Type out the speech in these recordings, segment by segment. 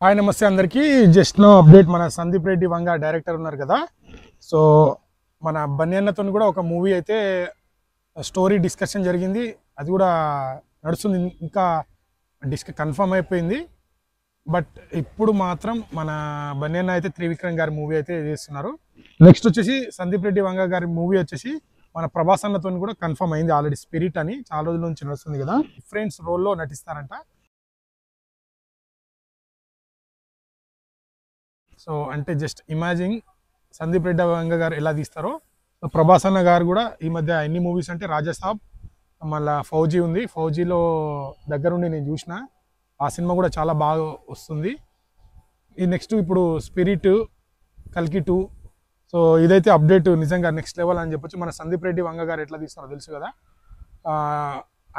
Hi నమస్తే అందరికీ. Just no update, మన సందీప్ రెడ్డి వంగ డైరెక్టర్ ఉన్నారు కదా, సో మన బన్యన్నతో కూడా ఒక మూవీ అయితే స్టోరీ డిస్కషన్ జరిగింది. అది కూడా నడుస్తుంది, ఇంకా కన్ఫర్మ్ అయిపోయింది. బట్ ఇప్పుడు మాత్రం మన బన్యన్న అయితే త్రివిక్రమ్ గారి మూవీ అయితే చేస్తున్నారు. నెక్స్ట్ వచ్చేసి సందీప్ రెడ్డి వంగ గారి మూవీ వచ్చేసి మన ప్రభాస్ అన్నతో కూడా కన్ఫర్మ్ అయింది ఆల్రెడీ. స్పిరిట్ అని చాలా రోజుల నుంచి నడుస్తుంది కదా, డిఫరెంట్ రోల్లో నటిస్తారంట. సో అంటే జస్ట్ ఇమాజిన్ సందీప్ రెడ్డి వంగ గారు ఎలా తీస్తారో, ప్రభాస్ అన్న గారు కూడా ఈ మధ్య ఎన్ని మూవీస్ అంటే రాజాసాబ్, మళ్ళీ ఫౌజీ ఉంది. ఫౌజీలో దగ్గరుండి నేను చూసిన, ఆ సినిమా కూడా చాలా బాగా వస్తుంది. ఈ నెక్స్ట్ ఇప్పుడు స్పిరిట్, కల్కి 2. సో ఇదైతే అప్డేట్ నిజంగా నెక్స్ట్ లెవెల్ అని చెప్పొచ్చు. మన సందీప్ రెడ్డి వంగ గారు ఎట్లా తీస్తారో తెలుసు కదా,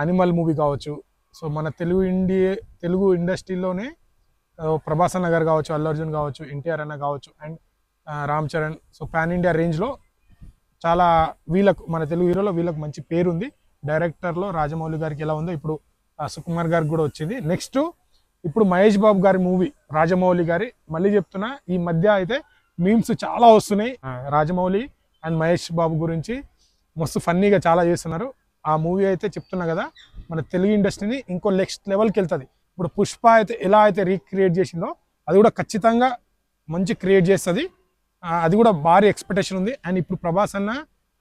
అనిమల్ మూవీ కావచ్చు. సో మన తెలుగు ఇండస్ట్రీలోనే ప్రభాస్ అన్న గారు కావచ్చు, అల్లు అర్జున్ కావచ్చు, ఎన్టీఆర్ అన్న కావచ్చు, and Ram Charan. So pan India రేంజ్లో చాలా వీళ్ళకు, మన తెలుగు హీరోలో వీళ్ళకు మంచి పేరుంది. డైరెక్టర్లో రాజమౌళి గారికి ఎలా ఉందో ఇప్పుడు సుకుమార్ గారికి కూడా వచ్చింది. నెక్స్ట్ ఇప్పుడు మహేష్ బాబు గారి మూవీ రాజమౌళి గారి, మళ్ళీ చెప్తున్నా ఈ మధ్య అయితే మీమ్స్ చాలా వస్తున్నాయి రాజమౌళి అండ్ మహేష్ బాబు గురించి. మస్తు ఫన్నీగా చాలా చేస్తున్నారు. ఆ మూవీ అయితే చెప్తున్నా కదా, మన తెలుగు ఇండస్ట్రీని ఇంకో నెక్స్ట్ లెవెల్కి వెళ్తుంది. ఇప్పుడు పుష్ప అయితే ఎలా అయితే రీక్రియేట్ చేసిందో, అది కూడా ఖచ్చితంగా మంచి క్రియేట్ చేస్తుంది. అది కూడా భారీ ఎక్స్పెక్టేషన్ ఉంది. అండ్ ఇప్పుడు ప్రభాస్ అన్న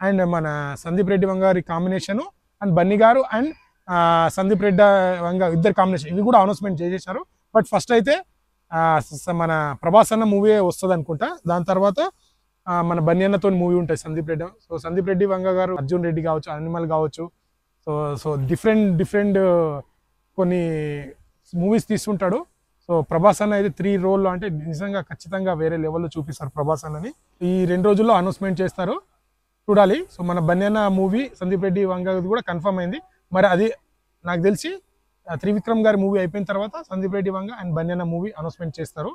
అండ్ మన సందీప్ రెడ్డి వంగ గారి కాంబినేషను, అండ్ బన్నీ గారు అండ్ సందీప్ రెడ్డి వంగ ఇద్దరు కాంబినేషన్, ఇది కూడా అనౌన్స్మెంట్ చేసేసారు. బట్ ఫస్ట్ అయితే మన ప్రభాస్ అన్న మూవీ వస్తుంది అనుకుంటా. దాని తర్వాత మన బన్నీ అన్నతో మూవీ ఉంటుంది సందీప్ రెడ్డి. సో సందీప్ రెడ్డి వంగ గారు అర్జున్ రెడ్డి కావచ్చు, అనిమల్ కావచ్చు, సో డిఫరెంట్ కొన్ని మూవీస్ తీసుకుంటాడు. సో ప్రభాస్ అన్న అయితే 3 రోల్లో అంటే నిజంగా ఖచ్చితంగా వేరే లెవెల్లో చూపిస్తారు ప్రభాస్ అన్నని. ఈ 2 రోజుల్లో అనౌన్స్మెంట్ చేస్తారు, చూడాలి. సో మన బన్యన్న మూవీ సందీప్ రెడ్డి వంగ కూడా కన్ఫర్మ్ అయింది. మరి అది నాకు తెలిసి త్రివిక్రమ్ గారి మూవీ అయిపోయిన తర్వాత Sandeep Reddy Vanga and బన్యన్న movie announcement చేస్తారు.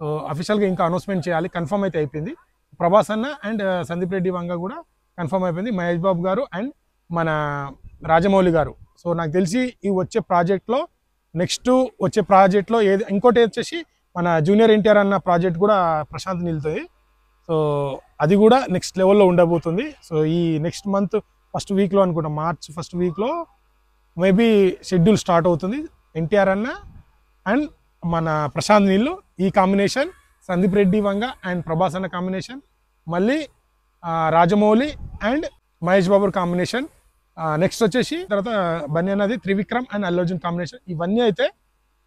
సో అఫీషియల్గా ఇంకా అనౌన్స్మెంట్ చేయాలి. కన్ఫర్మ్ అయితే అయిపోయింది. ప్రభాస్ అన్న అండ్ సందీప్ రెడ్డి వంగ కూడా కన్ఫర్మ్ అయిపోయింది. మహేష్ బాబు గారు అండ్ మన రాజమౌళి గారు. సో నాకు తెలిసి ఈ వచ్చే ప్రాజెక్ట్లో, నెక్స్ట్ వచ్చే ప్రాజెక్ట్లో ఏది, ఇంకోటి వచ్చేసి మన జూనియర్ ఎన్టీఆర్ అన్న ప్రాజెక్ట్ కూడా ప్రశాంత్ నిలుతుంది. సో అది కూడా నెక్స్ట్ లెవెల్లో ఉండబోతుంది. సో ఈ నెక్స్ట్ మంత్ ఫస్ట్ వీక్లో అనుకుంటా, మార్చ్ ఫస్ట్ వీక్లో మేబీ షెడ్యూల్ స్టార్ట్ అవుతుంది. ఎన్టీఆర్ అన్న అండ్ మన ప్రశాంత్ నీళ్ళు ఈ కాంబినేషన్, సందీప్ రెడ్డి వంగ అండ్ ప్రభాస్ అన్న కాంబినేషన్, మళ్ళీ Rajamouli and Mahesh Babu combination. Next వచ్చేసి తర్వాత బన్నీ అన్నది త్రివిక్రమ్ అండ్ అల్లు అర్జున్ కాంబినేషన్. ఇవన్నీ అయితే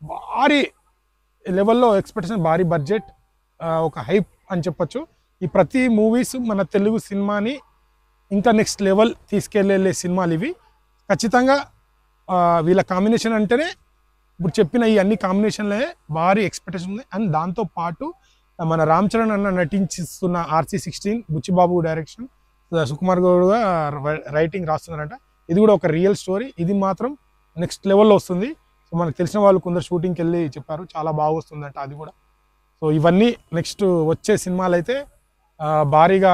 భారీ లెవెల్లో ఎక్స్పెక్టేషన్, భారీ బడ్జెట్, ఒక హైప్ అని చెప్పొచ్చు. ఈ ప్రతి మూవీస్ మన తెలుగు సినిమాని ఇంకా నెక్స్ట్ లెవెల్ తీసుకెళ్ళే సినిమాలు ఇవి. ఖచ్చితంగా వీళ్ళ కాంబినేషన్ అంటేనే ఇప్పుడు చెప్పిన ఈ అన్ని కాంబినేషన్లే భారీ ఎక్స్పెక్టేషన్ ఉంది. అండ్ దాంతోపాటు మన రామ్ చరణ్ అన్న నటించిస్తున్న RC16 బుచ్చిబాబు డైరెక్షన్, సుకుమార్ గౌడ్గా రైటింగ్ రాస్తున్నారంట. ఇది కూడా ఒక రియల్ స్టోరీ. ఇది మాత్రం నెక్స్ట్ లెవెల్లో వస్తుంది. సో మనకు తెలిసిన వాళ్ళు కొందరు షూటింగ్కి వెళ్ళి చెప్పారు, చాలా బాగా వస్తుందంట అది కూడా. సో ఇవన్నీ నెక్స్ట్ వచ్చే సినిమాలు అయితే భారీగా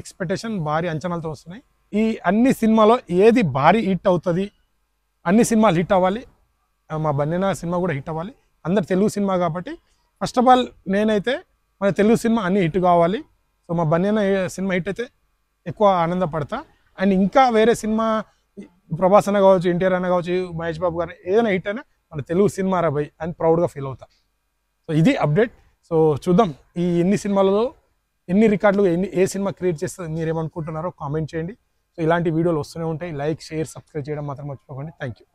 ఎక్స్పెక్టేషన్, భారీ అంచనాలతో వస్తున్నాయి. ఈ అన్ని సినిమాలో ఏది భారీ హిట్ అవుతుంది, అన్ని సినిమాలు హిట్ అవ్వాలి. మా బన్నెన సినిమా కూడా హిట్ అవ్వాలి. అందరు తెలుగు సినిమా కాబట్టి ఫస్ట్ ఆఫ్ ఆల్ నేనైతే మన తెలుగు సినిమా అన్ని హిట్ కావాలి. సో మా బన్నెన సినిమా హిట్ అయితే ఎక్కువ ఆనందపడతా. అండ్ ఇంకా వేరే సినిమా ప్రభాస్ అన్న కావచ్చు, ఎన్టీఆర్ అన్న కావచ్చు, మహేష్ బాబు గారు ఏదైనా హిట్ అయినా మన తెలుగు సినిమా రా భయ్ అని ప్రౌడ్గా ఫీల్ అవుతా. సో ఇది అప్డేట్. సో చూద్దాం ఈ ఎన్ని సినిమాలలో ఎన్ని రికార్డులు, ఏ సినిమా క్రియేట్ చేస్తుంది, మీరేమనుకుంటున్నారో కామెంట్ చేయండి. సో ఇలాంటి వీడియోలు వస్తూనే ఉంటాయి. లైక్, షేర్, సబ్స్క్రైబ్ చేయడం మాత్రం మర్చిపోకండి. Thank you.